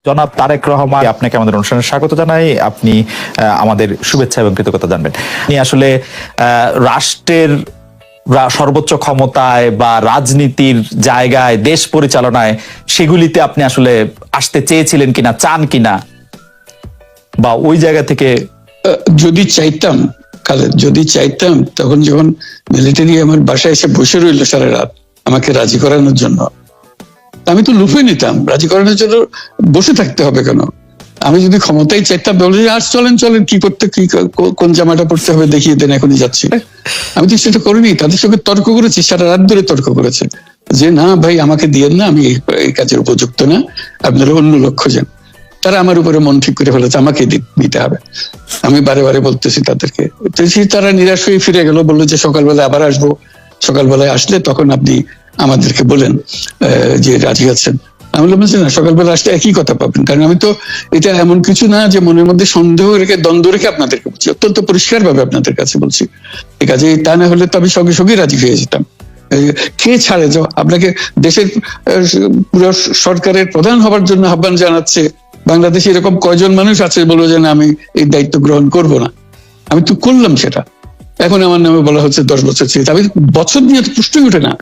জনাব তারেক রহমান, আপনাকে আমাদের অনুষ্ঠানে স্বাগত জানাই। আপনি আমাদের শুভেচ্ছা এবং কৃতজ্ঞতা জানবেন। আপনি আসলে রাষ্ট্রের সর্বোচ্চ ক্ষমতায় বা রাজনীতির জায়গায়, দেশ পরিচালনায়, সেগুলিতে আপনি আসলে আসতে চেয়েছিলেন কিনা, চান কিনা, বা ওই জায়গা থেকে যদি চাইতাম, খালেদ, যদি চাইতাম, তখন যখন মিলিটারি আমার বাসায় এসে বসে রইল সারা রাত আমাকে রাজি করানোর জন্য, আমি তো লুফে নিতাম। রাজি করানোর জন্য বসে থাকতে হবে কেন? আমি যদি ক্ষমতায় চাইতাম, বলে আর চলেন চলেন, কি করতে, কি কোন জামাটা পড়তে হবে দেখিয়ে দেন, এখনই যাচ্ছি। আমি তো সেটা করিনি। তাদের সঙ্গে তর্ক করেছি, সারা রাত ধরে তর্ক করেছে যে না ভাই, আমাকে দিয়েন না, আমি এই কাজের উপযুক্ত না, আপনারা অন্য লোক খোঁজেন। তারা আমার উপরে মন ঠিক করে ফেলেছে আমাকে দিতে হবে। আমি বারে বারে বলতেছি তাদেরকে, তারা নিরাশ হয়ে ফিরে গেল, বললো যে সকালবেলা আবার আসবো, সকালবেলায় আসলে তখন আপনি আমাদেরকে বলেন যে রাজি আছেন। আমি বললাম না, সকালবেলা আসলে একই কথা পাবেন, কারণ আমি তো এটা এমন কিছু না যে মনের মধ্যে সন্দেহ রেখে, দ্বন্দ্ব রেখে আপনাদেরকে বলছি, অত্যন্ত পরিষ্কার ভাবে আপনাদের কাছে বলছি। ঠিক আছে, তা না হলে তো আমি সঙ্গে সঙ্গে রাজি হয়ে যেতাম। কে ছাড়ে যাও আপনাকে? দেশের পুরো সরকারের প্রধান হবার জন্য আহ্বান জানাচ্ছে বাংলাদেশে এরকম কয়জন মানুষ আছে বলবো যে না, আমি এই দায়িত্ব গ্রহণ করব না? আমি তো করলাম সেটা। এখন আমার নামে বলা হচ্ছে 10 বছর চেয়ে। আমি বছর নিয়ে তো প্রশ্নই ওঠে না।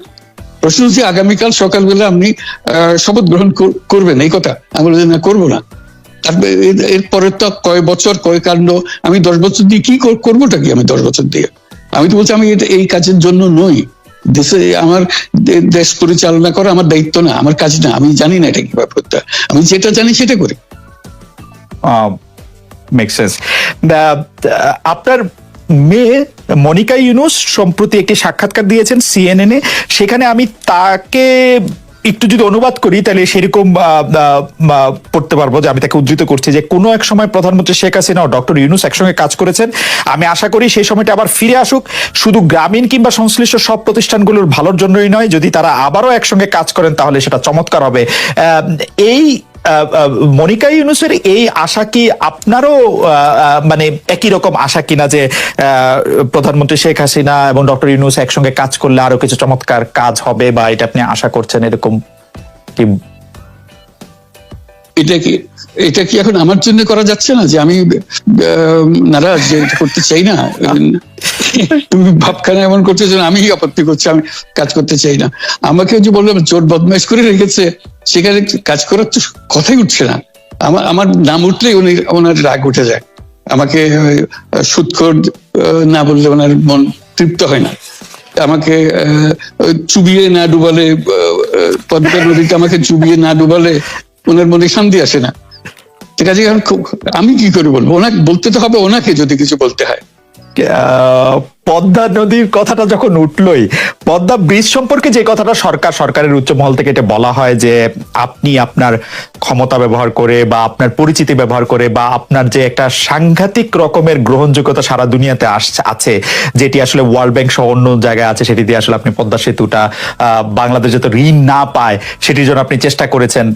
প্রশ্ন হচ্ছে আগামীকাল সকালবেলা আপনি শপথ গ্রহণ করবেন, এই কথা। আমি বলছি না, করবো না। তারপরে এরপরে তো কয় বছর, কয় কাণ্ড। আমি 10 বছর দিয়ে কি করবোটা কি? আমি 10 বছর দিয়ে, আমি তো বলছি আমি এই কাজের জন্য নই। দেশে আমার দেশ পরিচালনা করা আমার দায়িত্ব না, আমার কাজ না। আমি জানি না এটা কিভাবে করতে হয়। আমি যেটা জানি সেটা করি। Make sense. আপনার মেয়ে মনিকা ইউনুস সম্প্রতি একটি সাক্ষাৎকার দিয়েছেন CNN-এ। সেখানে আমি তাকে একটু যদি অনুবাদ করি তাহলে সেরকম পড়তে পারবো, যে আমি তাকে উদ্ধৃত করছি যে কোনো এক সময় প্রধানমন্ত্রী শেখ হাসিনা ও ডক্টর ইউনুস একসঙ্গে কাজ করেছেন। আমি আশা করি সেই সময়টা আবার ফিরে আসুক, শুধু গ্রামীণ কিংবা সংশ্লিষ্ট সব প্রতিষ্ঠানগুলোর ভালোর জন্যই নয়। যদি তারা আবারও একসঙ্গে কাজ করেন তাহলে সেটা চমৎকার হবে। এই মনিকা ইউনুসের এই আশা কি আপনারও মানে একই রকম আশা কিনা, যে প্রধানমন্ত্রী শেখ হাসিনা এবং ডক্টর ইউনুস একসঙ্গে কাজ করলে আরো কিছু চমৎকার কাজ হবে, বা এটা আপনি আশা করছেন এরকম কি? এটা কি এখন আমার জন্য করা যাচ্ছে না যে আমি নারাজ, যে এটা করতে চাই না? তুমি ভাবখানা এমন করছো যে আমি আপত্তি করছি, আমি কাজ করতে চাই না। আমাকে যে বললাম চোর বদমাইশ করে রেখেছে, সেখানে কাজ করার তো কথাই উঠছে না। আমার নাম উঠলেই ওনার রাগ উঠে যায়। আমাকে সুদখোর না বললে ওনার মন তৃপ্ত হয় না। আমাকে চুবিয়ে না ডুবালে, পদ্মা নদীতে আমাকে চুবিয়ে না ডুবালে ওনার মনে শান্তি আসে না। ঠিক আছে, আমি কি করে বলবো? ওনাকে বলতে তো হবে, ওনাকে যদি কিছু বলতে হয়। পদ্মা নদীর কথাটা যখন উঠলই, পদ্মা ব্রিজ সম্পর্কে যে কথাটা সরকারের উচ্চ মহল থেকে এটা বলা হয় যে আপনি আপনার ক্ষমতা ব্যবহার করে বা আপনার পরিচিতি ব্যবহার করে বা আপনার যে একটা সাংঘাতিক রকমের গ্রহণযোগ্যতা সারা দুনিয়াতে আছে, যেটি আসলে ওয়ার্ল্ড ব্যাংক সহ অন্য জায়গায় আছে, সেটি দিয়ে আসলে আপনি পদ্মা সেতুটা বাংলাদেশ যাতে ঋণ না পায় সেটির জন্য আপনি চেষ্টা করেছেন।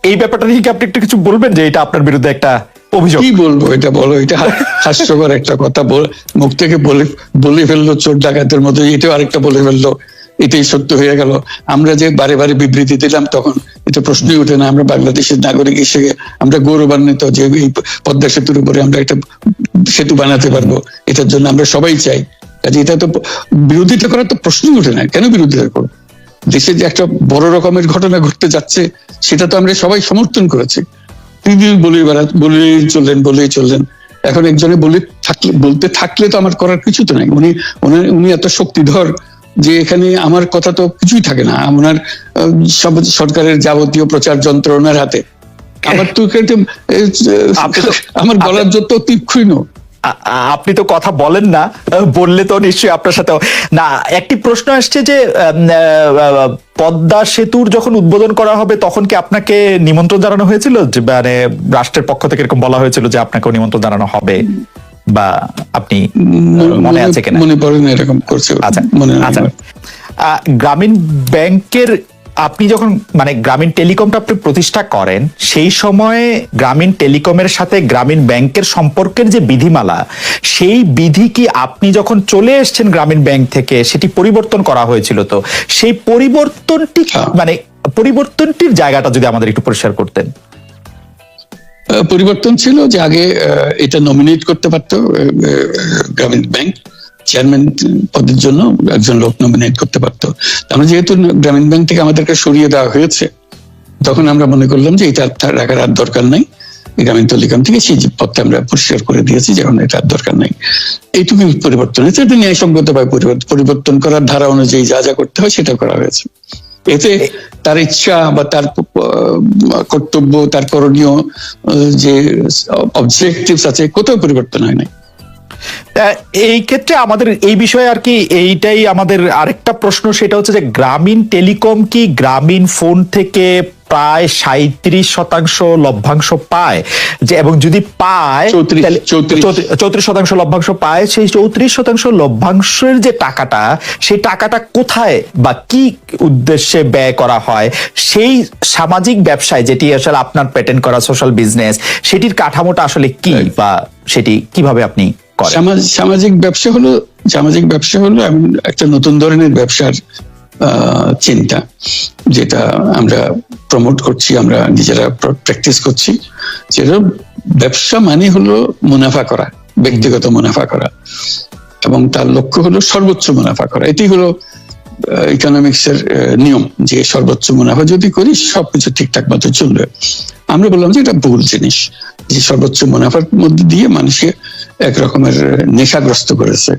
এই ব্যাপারটা নিয়ে কি আপনি একটু কিছু বলবেন, যে এটা আপনার বিরুদ্ধে একটা অভিযোগ? কি বলবো, এটা বলো, এটা হাস্যকর একটা কথা মুখ থেকে বলে ফেললো চোর ডাকাতের মতো। এটাও আরেকটা বলে ফেললো, এটাই সত্য হয়ে গেল। আমরা যে বারে বারে বিবৃতি দিলাম তখন এটা প্রশ্নই ওঠে না। আমরা বাংলাদেশের নাগরিক হিসেবে আমরা গৌরবান্বিত যে এই পদ্মা সেতুর উপরে আমরা একটা সেতু বানাতে পারবো, এটার জন্য আমরা সবাই চাই। কাজে এটা তো বিরোধিতা করার তো প্রশ্নই ওঠে না। কেন বিরোধিতা করবো? দেশে যে একটা বড় রকমের ঘটনা ঘটতে যাচ্ছে সেটা তো আমরা সবাই সমর্থন করেছি। বলেই চললেন। এখন একজনে বলতে থাকলে তো আমার করার কিছু তো নাই। উনি এত শক্তিধর যে এখানে আমার কথা তো কিছুই থাকে না। ওনার সরকারের যাবতীয় প্রচার যন্ত্র ওনার হাতে। আমার তো আমার গলার যত তীক্ষ্ণ। আপনি তো কথা বলেন না, বললে তো নিশ্চয়ই আপনার সাথে না। একটি প্রশ্ন আসছে যে পদ্মা সেতুর যখন উদ্বোধন করা হবে তখন কি আপনাকে নিমন্ত্রণ জানানো হয়েছিল, যে মানে রাষ্ট্রের পক্ষ থেকে এরকম বলা হয়েছিল যে আপনাকেও নিমন্ত্রণ জানানো হবে, বা আপনি মনে আছে কিনা? মনে পড়ে না এরকম করছে। আচ্ছা, গ্রামীণ ব্যাংকের আপনি যখন মানে গ্রামীণ টেলিকমটা আপনি প্রতিষ্ঠা করেন, সেই সময়ে গ্রামীণ টেলিকমের সাথে গ্রামীণ ব্যাংকের সম্পর্কের যে বিধিমালা, সেই বিধি কি আপনি যখন চলে এসেছেন গ্রামীণ ব্যাংক থেকে সেটি পরিবর্তন করা হয়েছিল? তো সেই পরিবর্তনটি মানে পরিবর্তনটির জায়গাটা যদি আমাদের একটু পরিষ্কার করতেন। পরিবর্তন ছিল যে আগে এটা নমিনেট করতে পারতো গ্রামীণ ব্যাংক চেয়ারম্যান পদের জন্য একজন লোক নমিনেট করতে পারতো। আমরা যেহেতু গ্রামীণ ব্যাংক থেকে আমাদেরকে সরিয়ে দেওয়া হয়েছে, তখন আমরা মনে করলাম যে এটা রাখার আর দরকার নাই, গ্রামীণ টেলিকম থেকে সেই পদটা আমরা পরিষ্কার করে দিয়েছি, যখন এটা আর দরকার নাই। এইটুকু পরিবর্তন হয়েছে, এটা ন্যায়সঙ্গতভাবে পরিবর্তন করার ধারা অনুযায়ী যা যা করতে হয় সেটা করা হয়েছে। এতে তার ইচ্ছা বা তার কর্তব্য, তার করণীয় যে অবজেক্টিভস আছে, কোথাও পরিবর্তন হয় নাই। এই ক্ষেত্রে আমাদের এই বিষয়ে আর কি এইটাই আমাদের আরেকটা প্রশ্ন, সেটা হচ্ছে যে গ্রামীণ টেলিকম কি গ্রামীণ ফোন থেকে প্রায় 37% লভ্যাংশ পায়, যে এবং যদি পায় 34% লভ্যাংশ পায়, সেই 34% লভ্যাংশের যে টাকাটা, সেই টাকাটা কোথায় বা কি উদ্দেশ্যে ব্যয় করা হয়, সেই সামাজিক ব্যবসায় যেটি আসলে আপনার পেটেন্ট করা সোশ্যাল বিজনেস, সেটির কাঠামোটা আসলে কি বা সেটি কিভাবে আপনি করেন? সামাজিক ব্যবসা হলো এমন একটা নতুন ধরনের ব্যবসার চিন্তা, যেটা আমরা প্রমোট করছি, আমরা নিজেরা প্র্যাকটিস করছি। যেটা ব্যবসা মানে হলো মুনাফা করা, ব্যক্তিগত মুনাফা করা, এবং তার লক্ষ্য হলো সর্বোচ্চ মুনাফা করা। এটি হলো ইকোনমিক্স এর নিয়ম, যে সর্বোচ্চ মুনাফা যদি করি সবকিছু ঠিকঠাক মতো চলবে। আমরা বললাম যে এটা ভুল জিনিস, যে সর্বোচ্চ মুনাফার মধ্যে দিয়ে মানুষকে এক রকমের নেশাগ্রস্ত করেছে,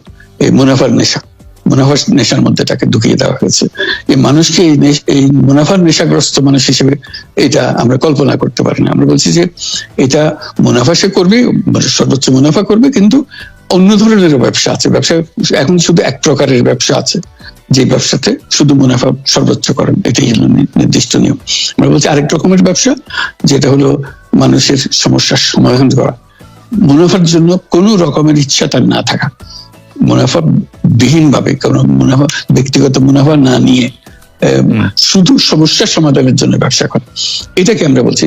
এই মুনাফার নেশার মধ্যে তাকে ঢুকিয়ে দেওয়া হয়েছে। এই মানুষকে এই মুনাফার নেশাগ্রস্ত মানুষ হিসেবে এটা আমরা কল্পনা করতে পারি না। আমরা বলছি যে এটা মুনাফা সে করবে, সর্বোচ্চ মুনাফা করবে, কিন্তু অন্য ধরনের ব্যবসা আছে। ব্যবসা এখন শুধু এক প্রকারের ব্যবসা আছে, যে ব্যবসাতে শুধু মুনাফা সর্বোচ্চ করেন, এটাই হলো নির্দিষ্ট নিয়ম। আমরা বলছি আরেক রকমের ব্যবসা, যেটা হলো মানুষের সমস্যার সমাধান করা, মুনাফার জন্য কোনো রকমের ইচ্ছা তার না থাকা, মুনাফা বিহীন ভাবে, কোনো মুনাফা, ব্যক্তিগত মুনাফা না নিয়ে শুধু সমস্যার সমাধানের জন্য ব্যবসা করা, এটাকে আমরা বলছি